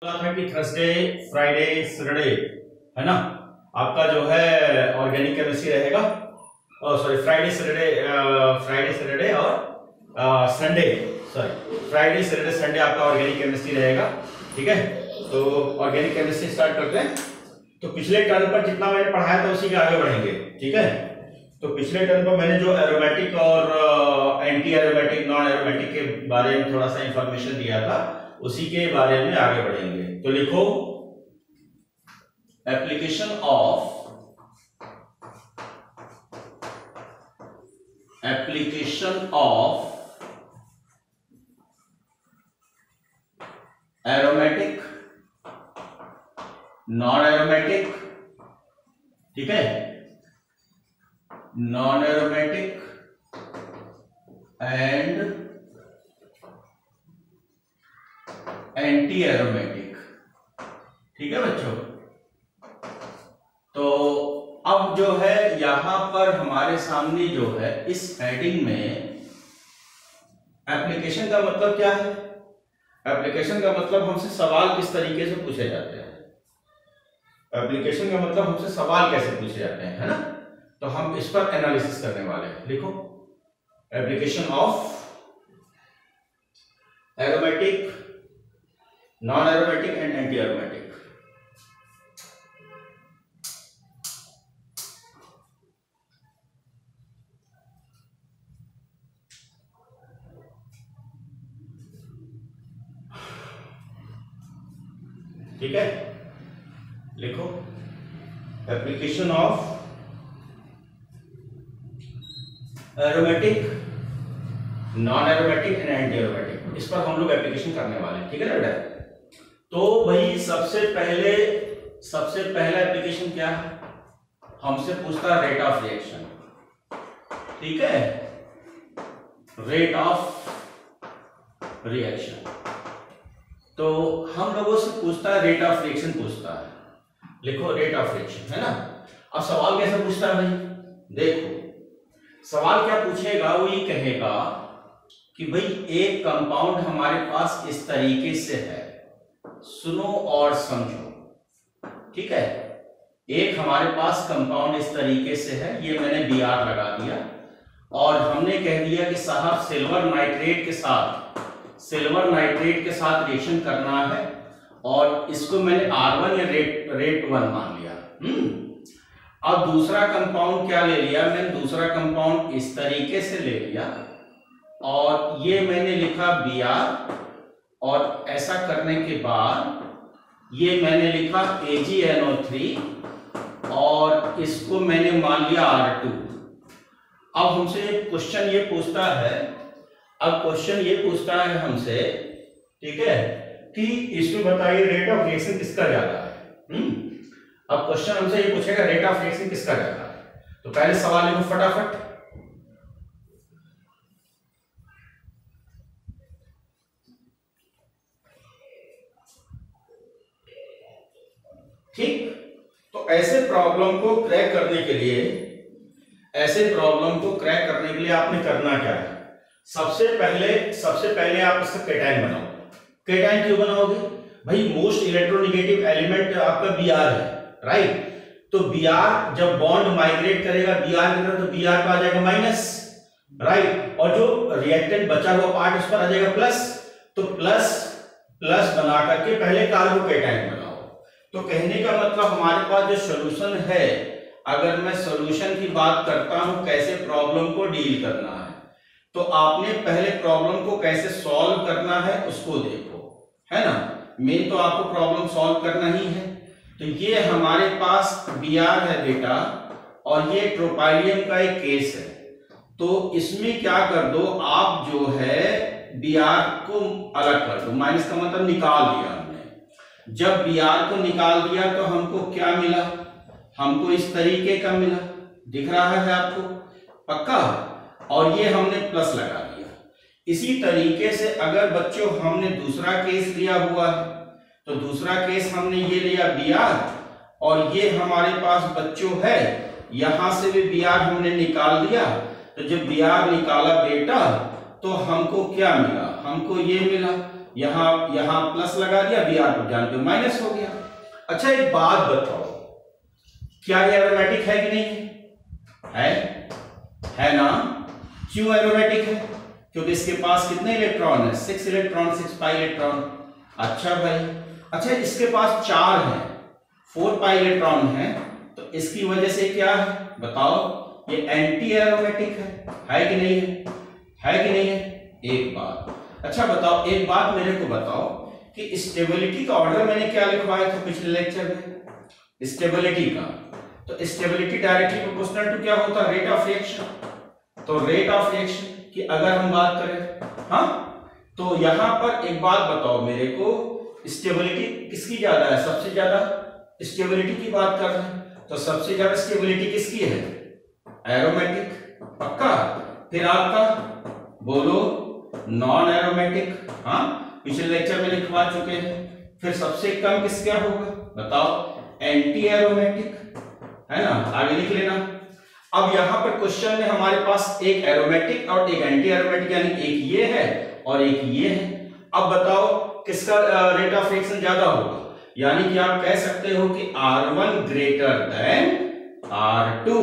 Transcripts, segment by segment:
था कि Thursday, Friday, Saturday है ना, आपका जो है ऑर्गेनिक केमिस्ट्री रहेगा। सॉरी फ्राइडे सैटरडे और Sunday, sorry Friday Saturday Sunday आपका ऑर्गेनिक केमिस्ट्री रहेगा। ठीक है, तो ऑर्गेनिक केमिस्ट्री स्टार्ट करते हैं। तो पिछले टर्म पर जितना मैंने पढ़ाया था उसी के आगे बढ़ेंगे। ठीक है, तो पिछले टर्म पर मैंने जो एरोमेटिक और एंटी एरोमेटिक, नॉन एरोमेटिक के बारे में थोड़ा सा इंफॉर्मेशन दिया था, उसी के बारे में आगे बढ़ेंगे। तो लिखो application of aromatic, non aromatic, ठीक है, non aromatic and anti aromatic. ठीक है बच्चों, तो अब जो है यहां पर हमारे सामने जो है इस हेडिंग में एप्लीकेशन का मतलब क्या है। एप्लीकेशन का मतलब हमसे सवाल किस तरीके से पूछे जाते हैं, एप्लीकेशन का मतलब हमसे सवाल कैसे पूछे जाते हैं, है ना। तो हम इस पर एनालिसिस करने वाले हैं। लिखो application of aromatic, non aromatic and anti aromatic. ठीक है, लिखो application of aromatic, non aromatic and anti aromatic. इस पर हम लोग एप्लीकेशन करने वाले हैं। ठीक है ना बेटा। तो भाई सबसे पहला एप्लीकेशन क्या है, हमसे पूछता है रेट ऑफ रिएक्शन। ठीक है, रेट ऑफ रिएक्शन। तो हम लोगों से पूछता है रेट ऑफ रिएक्शन पूछता है। लिखो रेट ऑफ रिएक्शन, है ना। अब सवाल कैसे पूछता है भाई, देखो सवाल क्या पूछेगा, वो ये कहेगा कि भाई एक कंपाउंड हमारे पास इस तरीके से है, सुनो और समझो। ठीक है, एक हमारे पास कंपाउंड इस तरीके से है, ये मैंने Br लगा दिया और हमने कह दिया कि साहब सिल्वर नाइट्रेट के साथ रिएक्शन करना है और इसको मैंने R1 या रेट 1 मान लिया। अब दूसरा कंपाउंड क्या ले लिया, मैंने दूसरा कंपाउंड इस तरीके से ले लिया और ये मैंने लिखा Br और ऐसा करने के बाद ये मैंने लिखा AgNO3 और इसको मैंने मान लिया R2। अब हमसे क्वेश्चन ये पूछता है, हमसे, ठीक है, कि इसमें बताइए रेट ऑफ रिएक्शन किसका ज्यादा है। अब क्वेश्चन हमसे ये पूछेगा रेट ऑफ रिएक्शन किसका ज्यादा है। तो पहले सवाल लिखो फटाफट। ठीक, तो ऐसे प्रॉब्लम को क्रैक करने के लिए आपने करना क्या है, सबसे पहले आप इसका केटायन बनाओ। केटायन क्यों बनाओगे भाई, मोस्ट इलेक्ट्रोनेगेटिव एलिमेंट आपका Br है, राइट। तो Br जब बॉन्ड माइग्रेट करेगा Br की तरफ तो Br पे आ जाएगा माइनस, राइट, और जो रिएक्टेंट बचा हुआ पार्ट उस पर आ जाएगा प्लस। तो प्लस बना करके पहले कार्बोकेटायन बनाओ। तो कहने का मतलब हमारे पास जो सॉल्यूशन है, अगर मैं सॉल्यूशन की बात करता हूं कैसे प्रॉब्लम को डील करना है, तो आपने पहले प्रॉब्लम को कैसे सॉल्व करना है उसको देखो, है ना। मेन तो आपको प्रॉब्लम सॉल्व करना ही है। तो ये हमारे पास Br है बेटा और ये ट्रोपाइलियम का एक केस है। तो इसमें क्या कर दो आप, जो है Br को अलग कर दो, माइनस का मतलब निकाल दिया हमने। जब Br को निकाल दिया तो हमको क्या मिला, हमको इस तरीके का मिला, दिख रहा है आपको पक्का, और ये हमने प्लस लगा दिया। इसी तरीके से अगर बच्चों हमने दूसरा केस लिया हुआ है, तो दूसरा केस हमने ये लिया Br और ये हमारे पास बच्चों है, यहां से भी Br हमने निकाल दिया। तो जब Br निकाला बेटा तो हमको क्या मिला, हमको ये मिला। यहां प्लस लगा दिया, बी आर को जानते हो माइनस हो गया। अच्छा एक बात बताओ, क्या ये एरोमेटिक है कि नहीं है ना? क्यों एरोमेटिक है? क्योंकि इसके पास कितने इलेक्ट्रॉन है? 6 इलेक्ट्रॉन, 6 पाई इलेक्ट्रॉन। अच्छा भाई, अच्छा इसके पास 4 है, 4 पाई इलेक्ट्रॉन है, तो इसकी वजह से क्या है बताओ? ये एंटी एरोमेटिक है कि नहीं है कि नहीं है? एक बात। अच्छा बताओ, एक बात मेरे को बताओ कि स्टेबिलिटी का ऑर्डर मैंने क्या लिखवाया था पिछले लेक्चर में? स्टेबिलिटी का, तो स्टेबिलिटी डायरेक्टली प्रोपोर्शनल टू क्या होता है? Rate of reaction. तो रेट ऑफ रिएक्शन की अगर हम बात करें, हाँ, तो यहां पर एक बात बताओ मेरे को, स्टेबिलिटी किसकी ज्यादा है? सबसे ज्यादा स्टेबिलिटी की बात कर रहे हैं, तो सबसे ज्यादा स्टेबिलिटी किसकी है? एरोमेटिक। पक्का? फिर आपका बोलो नॉन एरोमेटिक। हाँ, पिछले लेक्चर में लिखवा चुके हैं। फिर सबसे कम किसका होगा बताओ? एंटी एरोमेटिक, है ना? आगे लिख लेना। अब यहां पर क्वेश्चन में हमारे पास एक एरोमेटिक और एक एंटी एरोमेटिक, यानी एक ये है और एक ये है। अब बताओ किसका रेट ऑफ रिएक्शन ज्यादा होगा? यानी कि आप कह सकते हो कि R1 greater than R2।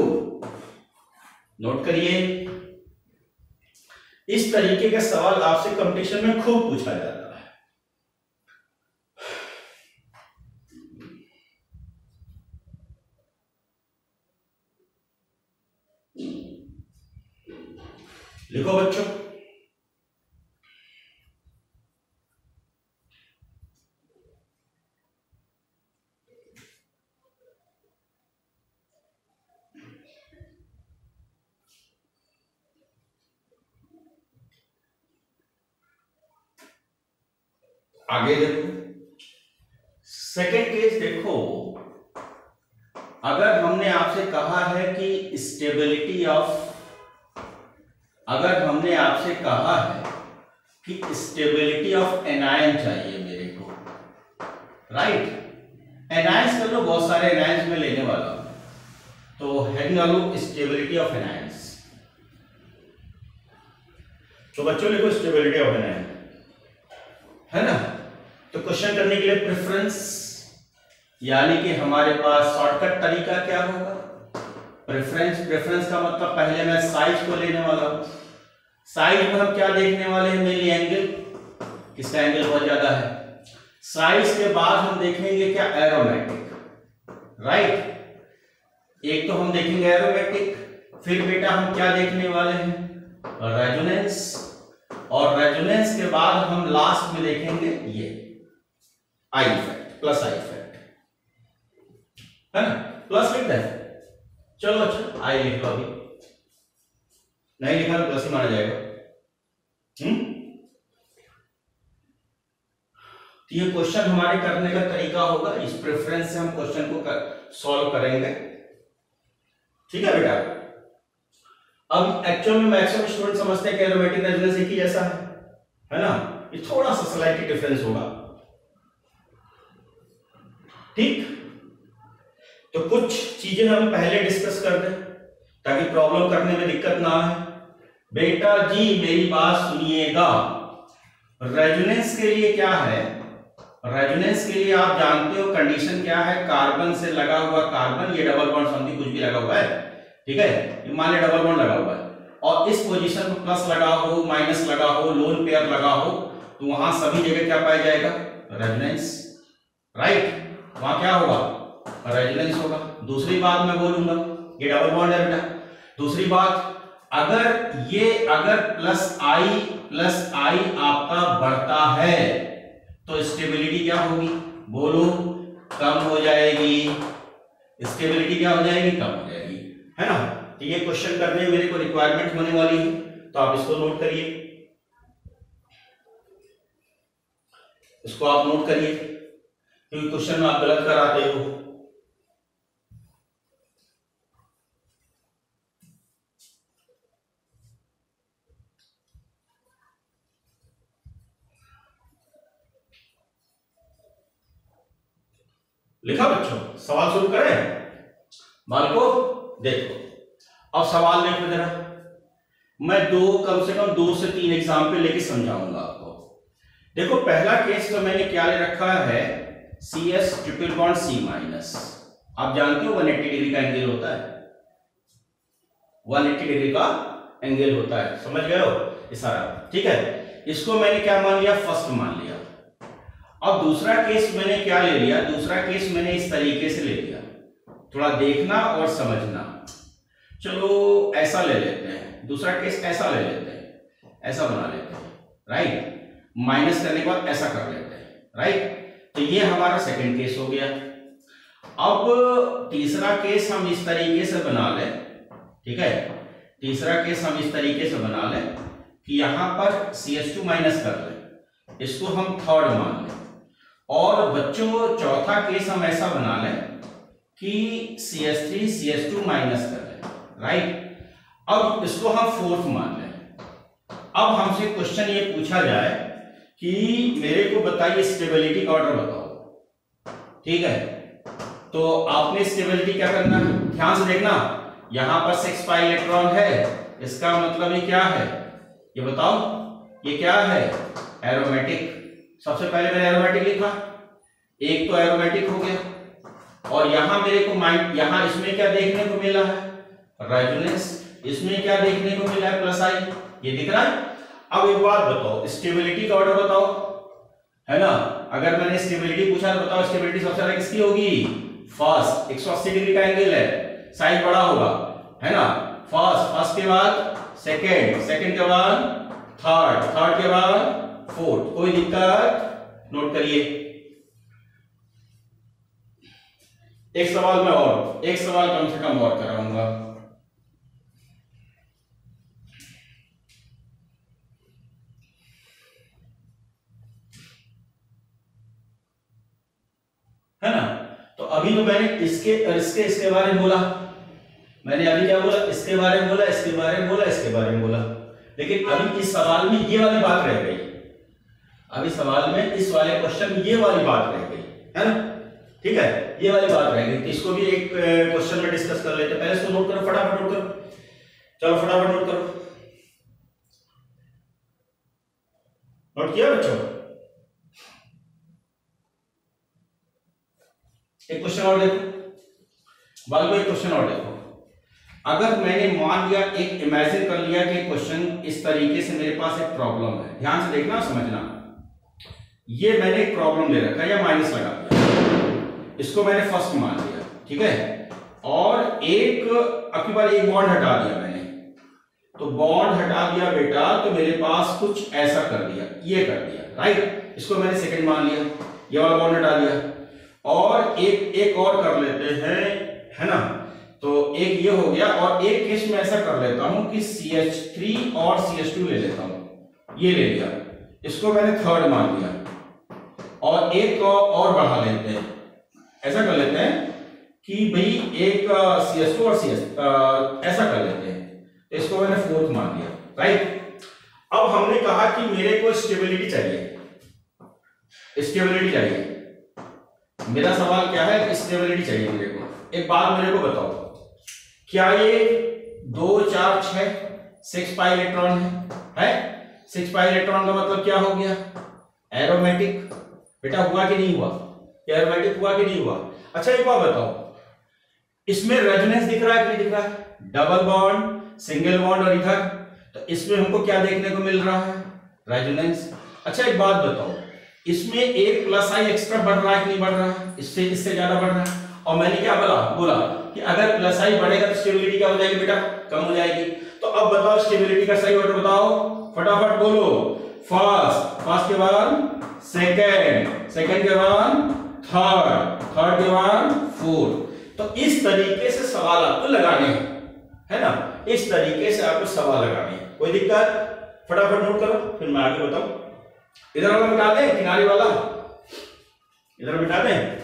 Note करिए, इस तरीके का सवाल आपसे कंपटीशन में खूब पूछा जाता है। लिखो बच्चों। आगे देखो, सेकेंड केस देखो। अगर हमने आपसे कहा है कि स्टेबिलिटी ऑफ, अगर हमने आपसे कहा है कि स्टेबिलिटी ऑफ एनायन चाहिए मेरे को, राइट? एनायंस कर लो, बहुत सारे एनायंस में लेने वाला हूं, तो हेडिंग डालो स्टेबिलिटी ऑफ एनायंस। तो बच्चों लिखो स्टेबिलिटी ऑफ एनायन, है ना? तो क्वेश्चन करने के लिए प्रेफरेंस, यानी कि हमारे पास शॉर्टकट तरीका क्या होगा? प्रेफरेंस। प्रेफरेंस का मतलब पहले मैं साइज को लेने वाला हूं। साइज में हम क्या देखने वाले हैं? मेनली एंगल, किसका एंगल बहुत ज्यादा है। साइज के बाद हम देखेंगे क्या? Aromatic, right? एक तो हम देखेंगे एरोमेटिक, फिर बेटा हम क्या देखने वाले हैं? रेजोनेंस, और रेजोनेंस के बाद हम लास्ट में देखेंगे ये I effect, plus I effect, है ना? प्लस लिखते हैं, चलो अच्छा आई लिख लो, अभी नहीं लिखा तो प्लस ही माना जाएगा। तो ये क्वेश्चन हमारे करने का तरीका होगा, इस प्रेफरेंस से हम क्वेश्चन को सॉल्व करेंगे। ठीक है बेटा? अब एक्चुअल में मैक्सिमम स्टूडेंट समझते हैं कि एरोमेटिक रेजोनेंस एक ही जैसा है ना? ये थोड़ा सा स्लाइटली डिफरेंस होगा। ठीक, तो कुछ चीजें हम पहले डिस्कस कर दें ताकि प्रॉब्लम करने में दिक्कत ना आए। बेटा जी मेरी बात सुनिएगा, रेजोनेंस के लिए क्या है? रेजोनेंस के लिए आप जानते हो कंडीशन क्या है? कार्बन से लगा हुआ कार्बन, ये डबल बॉन्ड समथिंग कुछ भी लगा हुआ है, ठीक है, मान लिया डबल बॉन्ड लगा हुआ है, और इस पोजीशन पर प्लस लगा हो, माइनस लगा हो, लोन पेयर लगा हो, तो वहां सभी जगह क्या पाया जाएगा? Resonance, right? वहां क्या होगा? रेजोनेंस होगा। दूसरी बात मैं बोलूंगा, ये डबल बॉन्ड है बेटा। दूसरी बात, अगर प्लस आई आपका बढ़ता है तो स्टेबिलिटी क्या होगी? बोलो, कम हो जाएगी। स्टेबिलिटी क्या हो जाएगी? कम हो जाएगी, है ना? तो ये क्वेश्चन करने में मेरे को रिक्वायरमेंट होने वाली है, तो आप इसको नोट करिए, इसको आप नोट करिए, क्योंकि क्वेश्चन में आप गलत कराते हो। लिखा बच्चों? सवाल शुरू करें? बालको देखो, अब सवाल देखो जरा, मैं कम से कम 2 से 3 एग्जाम्पल लेके समझाऊंगा आपको। देखो पहला केस तो मैंने क्या ले रखा है, C S triple bond C minus. आप जानते हो 180 डिग्री का एंगल होता है, 180 डिग्री का एंगल होता है, समझ गए हो इशारा, ठीक है। इसको मैंने क्या मान लिया, फर्स्ट मान लिया। अब दूसरा केस मैंने क्या ले लिया, दूसरा केस मैंने इस तरीके से ले लिया, थोड़ा देखना और समझना। चलो ऐसा ले लेते हैं, दूसरा केस ऐसा ले लेते हैं, ऐसा बना लेते हैं, राइट। माइनस करने के बाद ऐसा कर लेते हैं, राइट। तो ये हमारा सेकंड केस हो गया। अब तीसरा केस हम इस तरीके से बना लें, ठीक है। तीसरा केस हम इस तरीके से बना लें कि यहां पर CH2 माइनस कर लें, इसको हम थर्ड मान लें। और बच्चों चौथा केस हम ऐसा बना लें कि CH3 CH2 माइनस कर लें, राइट। अब इसको हम फोर्थ मान लें। अब हमसे क्वेश्चन ये पूछा जाए कि मेरे को बताइए स्टेबिलिटी का ऑर्डर बताओ, ठीक है। तो आपने स्टेबिलिटी क्या करना है, ध्यान से देखना, यहां पर 6 पाई इलेक्ट्रॉन है, इसका मतलब ये क्या है, ये बताओ, ये क्या है, एरोमेटिक। सबसे पहले मैंने एरोमेटिक लिखा, एक तो एरोमेटिक हो गया। और यहां मेरे को यहां इसमें क्या देखने को मिला है, रेजोनेंस। इसमें क्या देखने को मिला है, प्लस आई, ये दिख रहा है। अब एक बात बताओ, स्टेबिलिटी का ऑर्डर बताओ, है ना। अगर मैंने स्टेबिलिटी पूछा तो बताओ स्टेबिलिटी सबसे ज्यादा किसकी होगी, फर्स्ट। 180 डिग्री का एंगल है, साइज बड़ा होगा, है ना। फर्स्ट के बाद सेकंड के बाद थर्ड के बाद फोर्थ। कोई दिक्कत, नोट करिए। एक सवाल कम से कम और कराऊंगा। है ना। तो अभी तो मैंने इसके बारे में बोला, मैंने अभी क्या बोला, इसके बारे में बोला, इसके बारे में बोला, इसके बारे में बोला। लेकिन अभी इस सवाल में ये वाली बात रह गई, अभी सवाल में इस वाले क्वेश्चन में ये वाली बात रह गई, है ना, ठीक है। ये वाली बात रह गई, इसको भी एक क्वेश्चन में डिस्कस कर लेते हैं। पहले इसको नोट करो, फटाफट नोट करो, चलो फटाफट नोट करो। नोट किया बच्चों? एक क्वेश्चन और देखो, बाल एक क्वेश्चन और देखो। अगर मैंने मान लिया, एक इमेजिन कर लिया कि क्वेश्चन इस तरीके से, मेरे पास एक प्रॉब्लम है, ध्यान से देखना समझना। ये मैंने एक प्रॉब्लम ले रखा है, या माइनस लगा दिया, इसको मैंने फर्स्ट मान लिया, ठीक है। और एक अगली बार एक बॉन्ड हटा दिया मैंने, तो बॉन्ड हटा दिया बेटा, तो मेरे पास कुछ ऐसा कर दिया, ये कर दिया, राइट। इसको मैंने सेकंड मान लिया, ये वाला बॉन्ड हटा दिया। और एक और कर लेते हैं, है ना। तो एक ये हो गया, और एक केस में ऐसा कर लेता हूं कि CH3 और CH2 ले लेता हूं, ये ले लिया, इसको मैंने थर्ड मान लिया। और एक को और बढ़ा लेते हैं, ऐसा कर लेते हैं कि भाई एक CH2 और CS ऐसा कर लेते हैं, तो इसको मैंने फोर्थ मान लिया, राइट। अब हमने कहा कि मेरे को स्टेबिलिटी चाहिए, स्टेबिलिटी चाहिए। मेरा सवाल क्या है, स्टेबिलिटी चाहिए मेरे को। एक बात मेरे को बताओ, क्या ये 2 4 6 पाई इलेक्ट्रॉन है? 6 पाई इलेक्ट्रॉन का मतलब क्या हो गया, एरोमेटिक। बेटा हुआ कि नहीं हुआ, एरोमेटिक हुआ कि नहीं हुआ? अच्छा एक बात बताओ, इसमें रेजोनेंस दिख रहा है कि नहीं दिख रहा है, डबल बॉन्ड, सिंगल बॉन्ड और इधर, तो इसमें हमको क्या देखने को मिल रहा है, रेजोनेंस। अच्छा एक बात बताओ, इसमें एक प्लस आई एक्स्ट्रा बढ़ रहा है कि नहीं बढ़ रहा है, इससे ज्यादा बढ़ रहा है। और मैंने क्या बोला कि अगर प्लस आई बढ़ेगा तो स्टेबिलिटी क्या हो जाएगी बेटा, कम हो जाएगी। तो अब बताओ स्टेबिलिटी का सही ऑर्डर बताओ, फटाफट बोलो। फर्स्ट के बाद सेकंड के बाद थर्ड के बाद फोर्थ। तो इस तरीके से सवाल आपको लगाने हैं, है ना, इस तरीके से आपको सवाल लगाने हैं। कोई दिक्कत? फटाफट नोट करो, फिर मैं आगे बताऊं। इधर वाला मिटा दें, किनारे वाला इधर मिटा दें।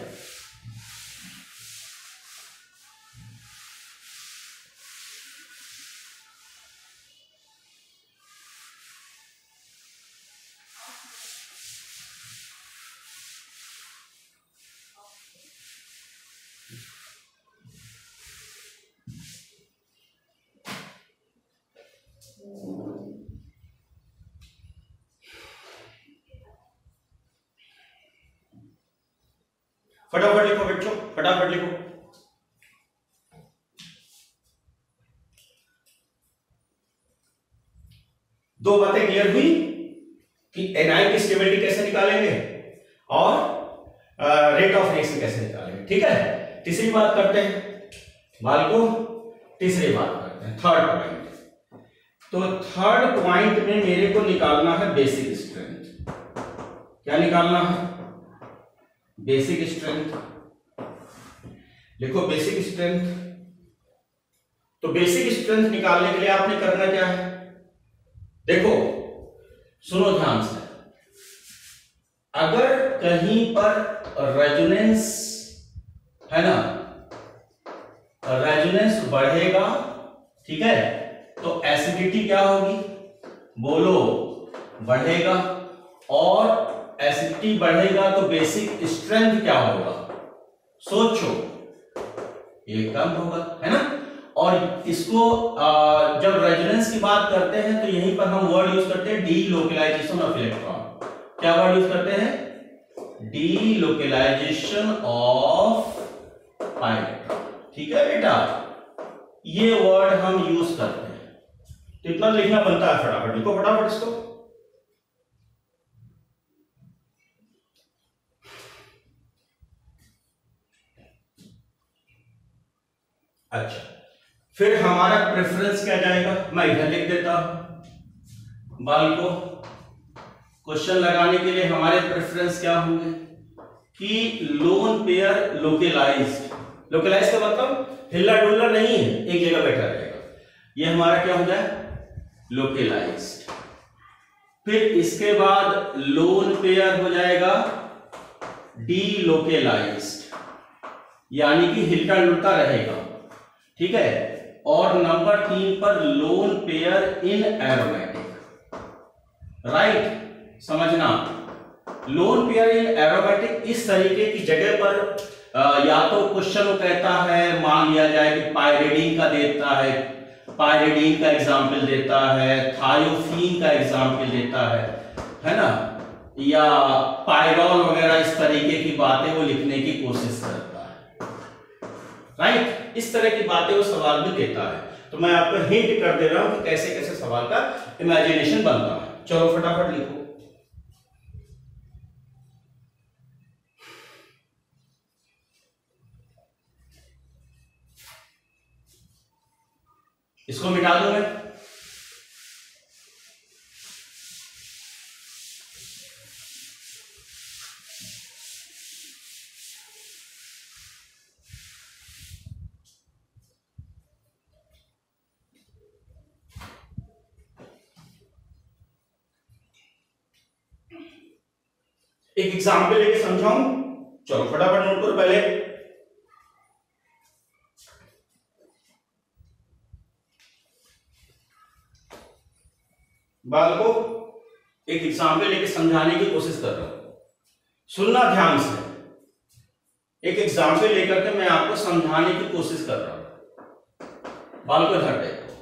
फटाफट लिखो बच्चों, फटाफट लिखो। दो बातें क्लियर हुई कि एनायन की स्टेबिलिटी कैसे निकालेंगे और रेट ऑफ रिएक्शन कैसे निकालेंगे। ठीक है, तीसरी बात करते हैं बालको, तीसरी बात करते हैं थर्ड पॉइंट। तो थर्ड पॉइंट में मेरे को निकालना है बेसिक स्ट्रेंथ। क्या निकालना है? Basic strength. लिखो बेसिक स्ट्रेंथ। तो बेसिक स्ट्रेंथ निकालने के लिए आपने करना क्या है? देखो सुनो ध्यान से, अगर कहीं पर रेजोनेंस है ना, रेजोनेंस बढ़ेगा, ठीक है, तो एसिडिटी क्या होगी? बोलो, बढ़ेगा। और एसिडिटी बढ़ेगा तो बेसिक स्ट्रेंथ क्या होगा? सोचो, ये कम होगा, है ना। और इसको जब रेजोनेंस की बात करते हैं तो यहीं पर हम वर्ड यूज करते हैं डीलोकलाइजेशन ऑफ इलेक्ट्रॉन। क्या वर्ड यूज करते हैं? Delocalisation of electron. ठीक है बेटा, ये वर्ड हम यूज करते हैं, तो इतना लिखना बनता है। फटाफट लिखो, फटाफट इसको। अच्छा, फिर हमारा प्रेफरेंस क्या जाएगा? मैं इधर लिख देता हूं बालको। क्वेश्चन लगाने के लिए हमारे प्रेफरेंस क्या होंगे कि लोन पेयर लोकलाइज्ड। लोकलाइज्ड का मतलब हिल्ला डुल्ला नहीं है, एक जगह बैठा रहेगा। ये हमारा क्या हो जाए? लोकलाइज्ड। फिर इसके बाद लोन पेयर हो जाएगा डीलोकलाइज्ड, यानी कि हिलता डुलता रहेगा। ठीक है, और नंबर 3 पर लोन पेयर इन एरोमेटिक। राइट, समझना, लोन पेयर इन एरोमेटिक इस तरीके की जगह पर या तो क्वेश्चन वो कहता है, मान लिया जाए कि पायरिडीन का देता है, पायरिडीन का एग्जाम्पल देता है, थायोफीन का एग्जाम्पल देता है ना, या पायरॉल वगैरह, इस तरीके की बातें वो लिखने की कोशिश करता है। राइट, इस तरह की बातें वो सवाल में देता है। तो मैं आपको हिंट कर दे रहा हूं कि कैसे कैसे सवाल का इमेजिनेशन बनता है। चलो फटाफट लिखो। इसको मिटा दूं मैं? एक एग्जाम्पल लेके समझाऊं? चलो फटाफट नोट करो पहले। बालको, एक एग्जाम्पल लेके समझाने की कोशिश कर रहा हूं, सुनना ध्यान से। एक एग्जाम्पल लेकर के मैं आपको समझाने की कोशिश कर रहा हूं। बालको इधर देखो,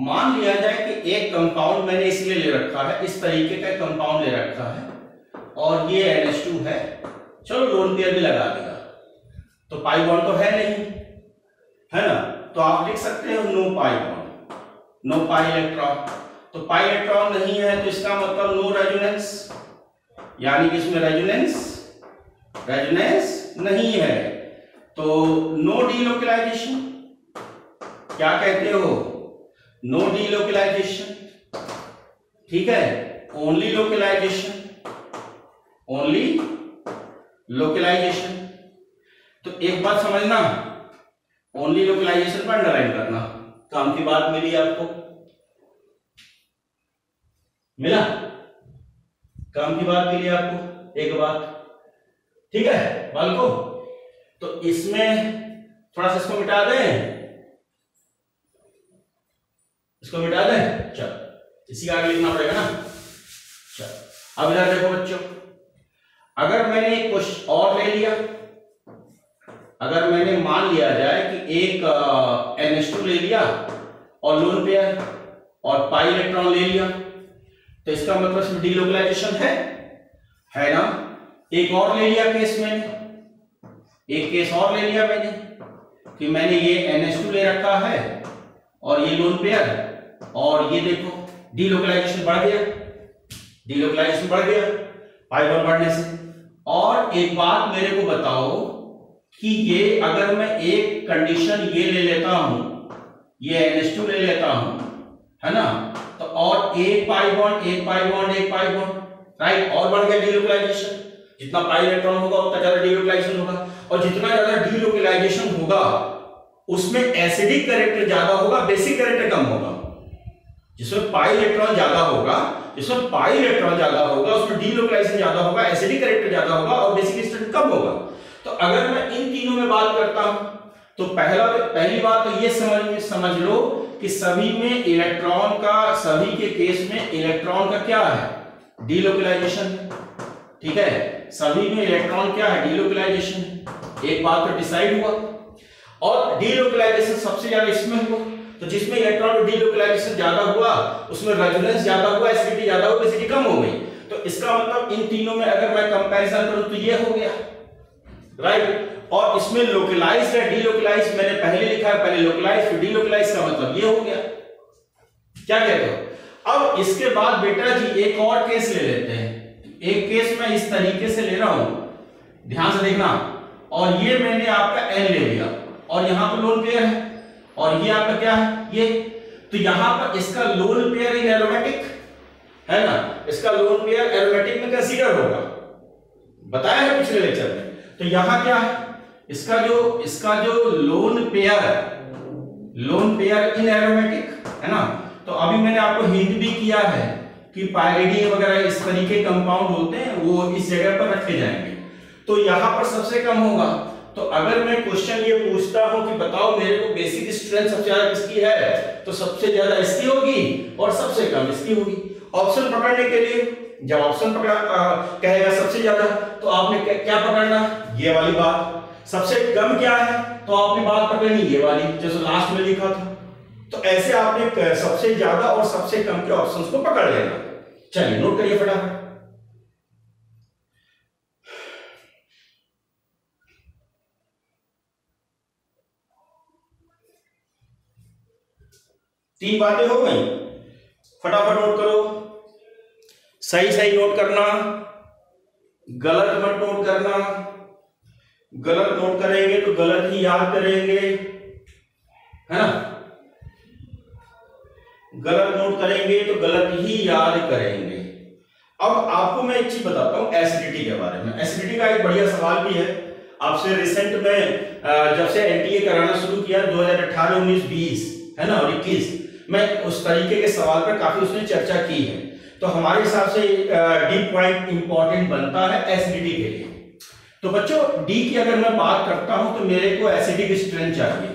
मान लिया जाए कि एक कंपाउंड मैंने इसलिए ले रखा है, इस तरीके का कंपाउंड ले रखा है, और ये NH2 है। चलो लोन पेयर भी लगा दिया, तो पाई बॉन्ड तो है नहीं, है ना, तो आप लिख सकते हो no pi bond, no pi electron. तो पाई इलेक्ट्रॉन नहीं है तो इसका मतलब नो रेजोनेंस, यानी कि इसमें रेजोनेंस नहीं है, तो नो डीलोकलाइजेशन। क्या कहते हो? No delocalisation. ठीक है, ओनली लोकलाइजेशन, ओनली लोकलाइजेशन। तो एक बात समझना, ओनली लोकलाइजेशन पर अंडरलाइन करना। काम की बात मिली आपको? मिला? काम की बात मिली आपको? एक बात, ठीक है बालको। तो इसमें थोड़ा सा इसको मिटा दें, इसको मिटा दें। चल, इसी का आगे लिखना पड़ेगा ना। चल, अब इधर देखो बच्चों, अगर मैंने एक क्वेश्चन और ले लिया, अगर मैंने मान लिया जाए कि एक NH2 ले लिया और लोन पेयर और पाई इलेक्ट्रॉन ले लिया, तो इसका मतलब इसमें डीलोकलाइजेशन है ना। एक और ले लिया केस में, एक केस और ले लिया मैंने कि मैंने ये NH2 ले रखा है और ये लोन पेयर, और ये देखो डीलोकलाइजेशन बढ़ गया, डीलोकलाइजेशन बढ़ गया पाई बॉन्ड बढ़ने से। और एक बात मेरे को बताओ कि ये अगर मैं एक कंडीशन ये ले लेता हूं, ये NH2 ले लेता हूं, है ना, तो और एक पाई बॉन्ड एक पाई बॉन्ड एक पाई बॉन्ड, राइट, और बढ़ गया डीलोकलाइजेशन। जितना पाई इलेक्ट्रॉन होगा उतना ज्यादा डीलोकलाइजेशन होगा, और जितना ज्यादा डीलोकलाइजेशन होगा उसमें एसिडिक कैरेक्टर ज्यादा होगा, बेसिक कैरेक्टर कम होगा। जिसमें पाई इलेक्ट्रॉन ज्यादा होगा, जिसमें पाई इलेक्ट्रॉन ज्यादा होगा उसमें डीलोकलाइजेशन ज्यादा होगा, एसिडिक कैरेक्टर ज्यादा होगा और बेसिक स्ट्रेंथ कम होगा। तो अगर मैं इन तीनों में बात करता हूं तो पहली बात तो ये समझ लो कि सभी में इलेक्ट्रॉन का, सभी के केस में इलेक्ट्रॉन का क्या है, डीलोकलाइजेशन। ठीक है, सभी में इलेक्ट्रॉन क्या है, डीलोकलाइजेशन। एक बात तो डिसाइड हुआ, और डीलोकलाइजेशन सबसे ज्यादा इसमें हुआ, तो जिसमें इलेक्ट्रॉन डीलोकलाइजेशन ज्यादा हुआ उसमें रेजोनेंस ज्यादा हुआ, एसिडिटी ज्यादा हुई, एसिडिटी कम हो गई। तो इसका मतलब इन तीनों में अगर मैं कंपैरिजन करूं तो ये हो गया, राइट। और इसमें लोकलाइज्ड है, डीलोकलाइज्ड मैंने पहले लिखा है, पहले लोकलाइज्ड फिर डीलोकलाइज्ड, का मतलब ये हो गया। क्या कहते हो? अब इसके बाद बेटा जी एक और केस ले लेते हैं। एक केस मैं इस तरीके से ले रहा हूं, ध्यान से देखना, और ये मैंने आपका N ले लिया और यहां पर लोन पेयर है और ये आपका क्या है, ये, तो यहां पर इसका लोन पेयर इन एरोमेटिक है ना, इसका लोन पेयर एरोमेटिक में कंसीडर होगा, बताया है पिछले लेक्चर में। तो यहां क्या है, इसका जो लोन पेयर इन एरोमेटिक है ना। तो अभी मैंने आपको हिंट भी किया है कि पायरिडीन वगैरह इस तरीके कंपाउंड होते हैं, वो इस जगह पर रखे जाएंगे। तो यहां पर सबसे कम होगा। तो अगर मैं क्वेश्चन ये पूछता हूं कि बताओ मेरे को बेसिक स्ट्रेंथ सबसे ज्यादा किसकी है, तो सबसे ज्यादा इसकी होगी और सबसे कम इसकी होगी। ऑप्शन पकड़ने के लिए जब ऑप्शन कहेगा सबसे ज्यादा, तो आपने क्या पकड़ना, ये वाली बात। सबसे कम क्या है, तो आपने बात पकड़नी ये वाली, जैसे लास्ट में लिखा था। तो ऐसे आपने सबसे ज्यादा और सबसे कम के ऑप्शंस को पकड़ लेना। चलिए नोट करिए फटाफट। तीन बातें हो गई, फटाफट नोट करो, सही सही नोट करना, गलत मत नोट करना। गलत नोट करेंगे तो गलत ही याद करेंगे, है ना, गलत नोट करेंगे तो गलत ही याद करेंगे। अब आपको मैं एक चीज बताता हूं एसिडिटी के बारे में। एसिडिटी का एक बढ़िया सवाल भी है आपसे रिसेंट में, जब से एनटीए कराना शुरू किया 2018, 19, 20 है ना और 21 में, उस तरीके के सवाल पर काफी उसने चर्चा की है। तो हमारे हिसाब से डी पॉइंट इंपॉर्टेंट बनता है एसिडिटी के लिए। तो बच्चों डी की अगर मैं बात करता हूं तो मेरे को एसिडिक स्ट्रेंथ चाहिए।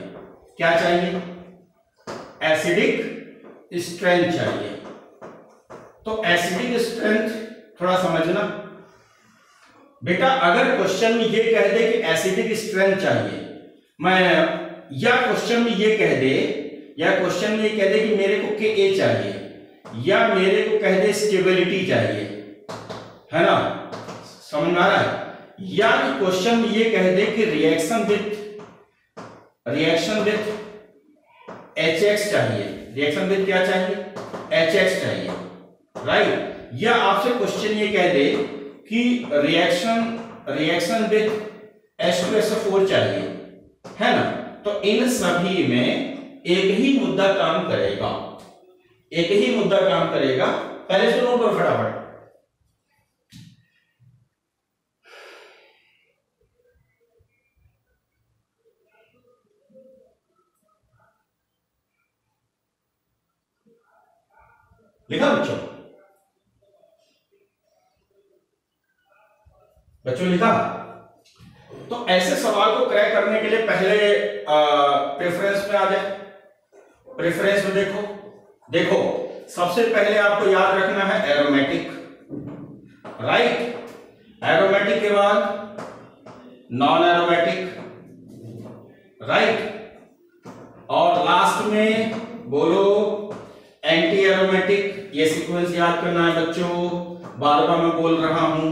क्या चाहिए, एसिडिक स्ट्रेंथ चाहिए। तो एसिडिक स्ट्रेंथ थोड़ा समझना बेटा, अगर क्वेश्चन में ये कह दे कि एसिडिक स्ट्रेंथ चाहिए, मैं या क्वेश्चन में ये कह दे, या क्वेश्चन में ये कह दे कि मेरे को Ka चाहिए, या मेरे को कह दे स्टेबिलिटी चाहिए, है ना, समझ में आ रहा है, या क्वेश्चन में ये कह दे कि रिएक्शन विथ HX चाहिए, रिएक्शन विथ क्या चाहिए, HX चाहिए, राइट। या आपसे क्वेश्चन ये कह दे कि रिएक्शन विथ H2SO4 चाहिए, है ना। तो इन सभी में एक ही मुद्दा काम करेगा, एक ही मुद्दा काम करेगा। पहले से नोट करो फटाफट। लिखा बच्चों लिखा। तो ऐसे सवाल को क्रैक करने के लिए पहले प्रेफरेंस में आ जाए। प्रेफरेंस में देखो सबसे पहले आपको याद रखना है एरोमेटिक, राइट। एरोमेटिक के बाद नॉन एरोमेटिक, राइट। और लास्ट में बोलो एंटी एरोमेटिक। ये सीक्वेंस याद करना है बच्चों, बार बार मैं बोल रहा हूं।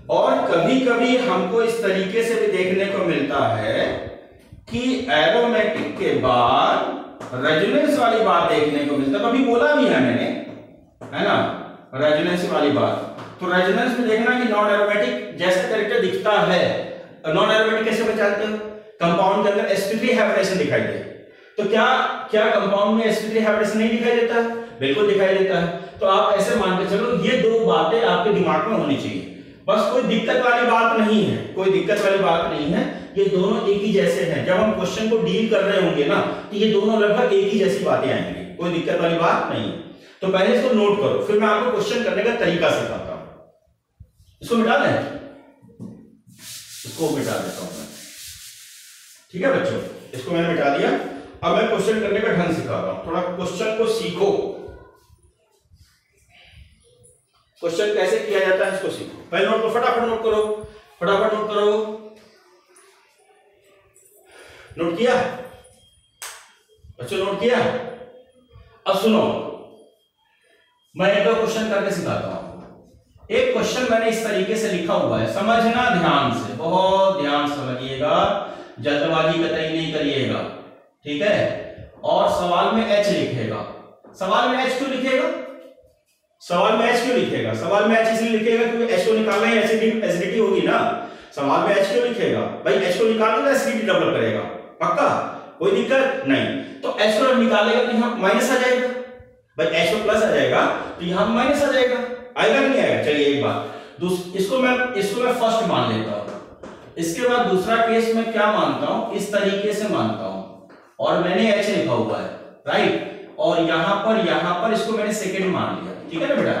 और कभी कभी हमको इस तरीके से भी देखने को मिलता है कि एरोमेटिक के बाद रेजोनेंस वाली बात देखने को मिलता है, कभी बोला भी है मैंने, है ना, रेजोनेंस वाली बात। तो रेजोनेंस में देखना कि नॉन एरोमेटिक जैसा कैरेक्टर दिखता है। नॉन एरोमेटिक कैसे पहचानते हो? कंपाउंड के अंदर sp3 हाइब्रिडेशन दिखाई दे, तो क्या कंपाउंड में sp3 हाइब्रिडेशन नहीं दिखाई देता? बिल्कुल दिखाई देता है। तो आप ऐसे मान के चलो, ये दो बातें आपके दिमाग में होनी चाहिए, बस कोई दिक्कत वाली बात नहीं है, कोई दिक्कत वाली बात नहीं है, ये दोनों एक ही जैसे हैं। जब हम क्वेश्चन को डील कर रहे होंगे ना, तो ये दोनों लगभग एक ही जैसी बातें आएंगी, कोई दिक्कत वाली बात नहीं है। तो पहले इसको नोट करो, फिर मैं आपको क्वेश्चन करने का तरीका सिखाता हूं। इसको मिटा दें, इसको मिटा देता हूं मैं, ठीक है बच्चों, इसको मैंने मिटा दिया। अब मैं क्वेश्चन करने का ढंग सिखाता हूं, थोड़ा क्वेश्चन को सीखो, क्वेश्चन कैसे किया जाता है इसको सीखो। पहले नोट को फटाफट नोट करो, फटाफट नोट करो। नोट किया बच्चों? नोट किया? अब सुनो, मैं एक क्वेश्चन करके सिखाता हूं। एक क्वेश्चन मैंने इस तरीके से लिखा हुआ है, समझना ध्यान से, बहुत ध्यान समझिएगा, जल्दबाजी कतई नहीं करिएगा, ठीक है। और सवाल में H लिखेगा। सवाल में H क्यों लिखेगा? सवाल में H क्यों लिखेगा? सवाल में H इसलिए लिखेगा क्योंकि H को निकालना ही एसिडिटी होगी ना। सवाल में H क्यों लिखेगा? भाई H को निकालेगा एसिडिटी डेवलप करेगा, पक्का, कोई दिक्कत नहीं। तो H को निकालेगा तो यहाँ माइनस आ जाएगा, भाई H को प्लस आ जाएगा तो यहाँ माइनस आ जाएगा, आएगा नहीं आएगा? चलिए एक बात, इसको मैं फर्स्ट मान लेता हूं। इसके बाद दूसरा केस मैं क्या मानता हूं, इस तरीके से मानता हूं, और मैंने H लिखा हुआ है, राइट, और यहां पर इसको मैंने सेकंड मान लिया, ठीक है ना बेटा।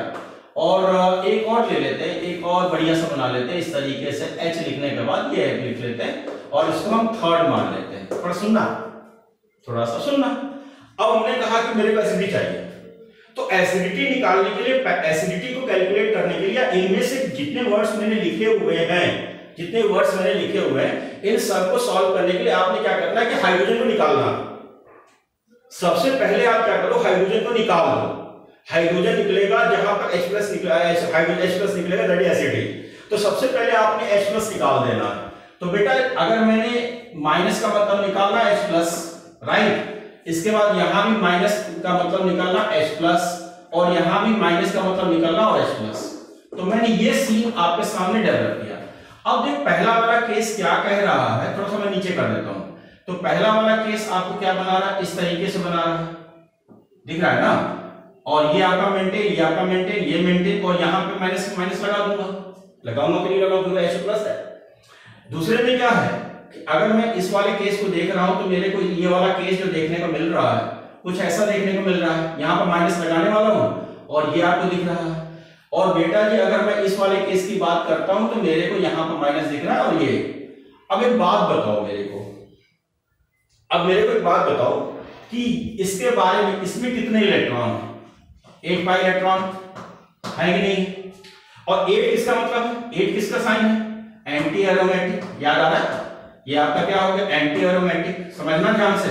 और एक और ले लेते हैं, एक और बढ़िया सा बना लेते हैं, इस तरीके से H लिखने के बाद ये लिख लेते हैं और इसको हम थर्ड मान लेते हैं। थोड़ा सुनना, थोड़ा सा सुनना। अब हमने कहा कि मेरे को एसिडिटी चाहिए, तो एसिडिटी निकालने के लिए, एसिडिटी को कैलकुलेट करने के लिए इनमें से जितने वर्ड्स मैंने लिखे हुए हैं, इन सब को सॉल्व करने के लिए आपने क्या करना है कि हाइड्रोजन को निकालना। सबसे पहले आप क्या करो, हाइड्रोजन को निकाल दो। हाइड्रोजन निकलेगा जहां पर H प्लस निकला है, हाइड्रोजन H प्लस निकलेगा, दैट इज एसिडिटी। तो सबसे पहले आपने H प्लस निकाल देना है। तो बेटा अगर मैंने माइनस का मतलब निकालना H प्लस, राइट, इसके बाद यहां भी माइनस का मतलब निकालना H प्लस, और यहां भी माइनस का मतलब निकालना और H प्लस। तो मैंने ये सीन आपके सामने डेवलप किया। अब देख पहला वाला केस क्या कह रहा है, थोड़ा सा मैं नीचे कर देता हूं। तो पहला वाला केस आपको क्या बना रहा है, इस तरीके से बना रहा है, दिख रहा है ना। और ये आपका मेंटेन, ये आपका मेंटेन, ये मेंटेन, और यहां पे माइनस माइनस लगा दूंगा, लगाऊंगा कि नहीं लगाऊंगा, H प्लस है। दूसरे में क्या है कि अगर मैं इस वाले केस को देख रहा हूं तो मेरे को ये वाला केस जो देखने को मिल रहा है, कुछ ऐसा देखने को मिल रहा है, यहां पर माइनस लगाने वाला हूं और ये आपको दिख रहा है। और बेटा जी अगर मैं इस वाले केस की बात करता हूं तो मेरे को यहां पर माइनस दिख रहा है और ये। अब एक बात बताओ मेरे को, अब मेरे को एक बात बताओ कि इसके बारे में, इसमें कितने इलेक्ट्रॉन हैं? 8 पाई इलेक्ट्रॉन है कि नहीं? और 8 किसका मतलब है, 8 किसका साइन है? एंटी एरोमेटिक, याद आ रहा है? ये आपका क्या हो गया, एंटी एरोमेटिक, समझना ध्यान से,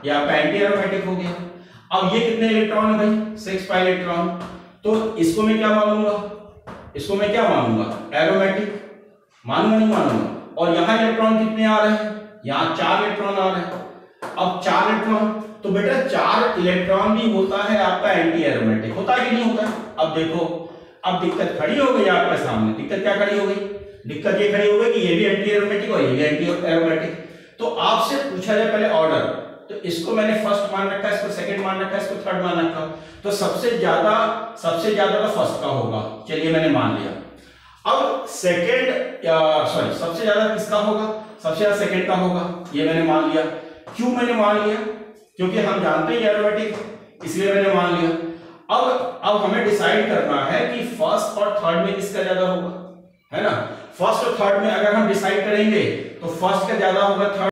ये आपका एंटी एरोमेटिक हो गया। अब ये कितने इलेक्ट्रॉन है भाई? 6 पाई इलेक्ट्रॉन। तो इसको मैं क्या मानूंगा, इसको मैं क्या मानूंगा, एरोमेटिक मानूंगा, नहीं मानूंगा। और यहां इलेक्ट्रॉन कितने आ रहे हैं, यहां 4 इलेक्ट्रॉन आ रहे हैं। अब 4 इलेक्ट्रॉन, तो बेटा 4 इलेक्ट्रॉन भी होता है आपका एंटी एरोमेटिक, होता है कि नहीं होता है? अब देखो, अब दिक्कत खड़ी हो गई आपके सामने। दिक्कत क्या खड़ी हो गई? दिक्कत ये खड़ी हो गई कि ये भी एंटी एरोमेटिक और ये भी एंटी एरोमेटिक। तो आपसे पूछा जाए पहले ऑर्डर, तो इसको मैंने फर्स्ट मान रखा है, इसको सेकंड मान रखा है, इसको थर्ड मान रखा। तो सबसे ज्यादा तो फर्स्ट का होगा, चलिए मैंने मान लिया। अब सेकंड, सॉरी, सबसे ज्यादा किसका होगा? सबसे ज्यादा सेकंड का होगा, ये मैंने मान लिया। क्यों मैंने मान लिया? क्योंकि हम जानते हैं एरोमेटिक, इसलिए मैंने मान लिया। अब हमें डिसाइड करना है कि फर्स्ट और थर्ड में किसका ज्यादा होगा, है ना। फर्स्ट और थर्ड में अगर हम डिसाइड करेंगे तो फर्स्ट का ज्यादा होगा, थर्ड